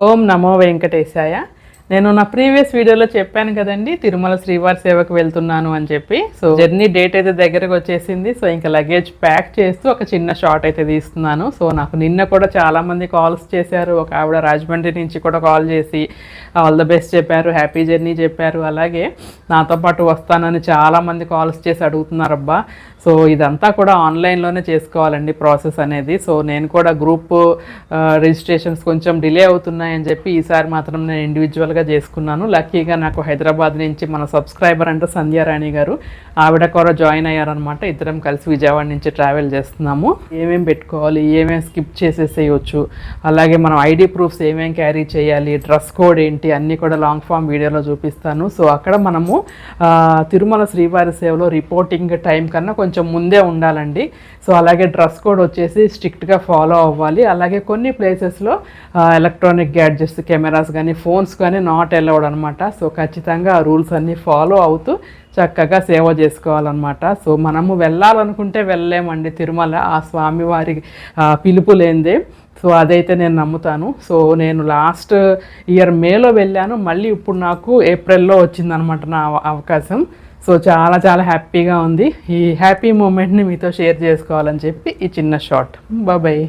ఓం నమో వెంకటేశాయ. నేను నా ప్రీవియస్ వీడియోలో చెప్పాను కదండి, తిరుమల శ్రీవారి సేవకు వెళ్తున్నాను అని చెప్పి. సో జర్నీ డేట్ అయితే దగ్గరకు వచ్చేసింది. సో ఇంకా లగేజ్ ప్యాక్ చేస్తూ ఒక చిన్న షాట్ అయితే తీస్తున్నాను. సో నాకు నిన్న కూడా చాలామంది కాల్స్ చేశారు. ఒక ఆవిడ రాజమండ్రి నుంచి కూడా కాల్ చేసి ఆల్ ద బెస్ట్ చెప్పారు, హ్యాపీ జర్నీ చెప్పారు. అలాగే నాతో పాటు వస్తానని చాలామంది కాల్స్ చేసి అడుగుతున్నారు. అబ్బా, సో ఇదంతా కూడా ఆన్లైన్లోనే చేసుకోవాలండి ప్రాసెస్ అనేది. సో నేను కూడా గ్రూప్ రిజిస్ట్రేషన్స్ కొంచెం డిలే అవుతున్నాయని చెప్పి ఈసారి మాత్రం నేను ఇండివిజువల్గా చేసుకున్నాను. లక్కీగా నాకు హైదరాబాద్ నుంచి మన సబ్స్క్రైబర్ అంటే సంధ్యారాణి గారు, ఆవిడ కూడా జాయిన్ అయ్యారనమాట. ఇద్దరం కలిసి విజయవాడ నుంచి ట్రావెల్ చేస్తున్నాము. ఏమేమి పెట్టుకోవాలి, ఏమేమి స్కిప్ చేసేసేయచ్చు, అలాగే మనం ఐడి ప్రూఫ్స్ ఏమేమి క్యారీ చేయాలి, డ్రెస్ కోడ్ ఏంటి, అన్నీ కూడా లాంగ్ ఫామ్ వీడియోలో చూపిస్తాను. సో అక్కడ మనము తిరుమల శ్రీవారి సేవలో రిపోర్టింగ్ టైం కన్నా కొంచెం ముందే ఉండాలండి. సో అలాగే డ్రెస్ కోడ్ వచ్చేసి స్ట్రిక్ట్గా ఫాలో అవ్వాలి. అలాగే కొన్ని ప్లేసెస్లో ఎలక్ట్రానిక్ గ్యాడ్జెట్స్, కెమెరాస్ కానీ ఫోన్స్ కానీ నాట్ అలౌడ్ అనమాట. సో ఖచ్చితంగా ఆ రూల్స్ అన్నీ ఫాలో అవుతూ చక్కగా సేవ చేసుకోవాలన్నమాట. సో మనము వెళ్ళాలనుకుంటే వెళ్ళలేమండి తిరుమల, ఆ స్వామివారి పిలుపు లేనిదే. సో అదైతే నేను నమ్ముతాను. సో నేను లాస్ట్ ఇయర్ మేలో వెళ్ళాను, మళ్ళీ ఇప్పుడు నాకు ఏప్రిల్లో వచ్చిందనమాట నా అవకాశం. సో చాలా చాలా హ్యాపీగా ఉంది. ఈ హ్యాపీ మూమెంట్ని మీతో షేర్ చేసుకోవాలని చెప్పి ఈ చిన్న షార్ట్. బాయ్.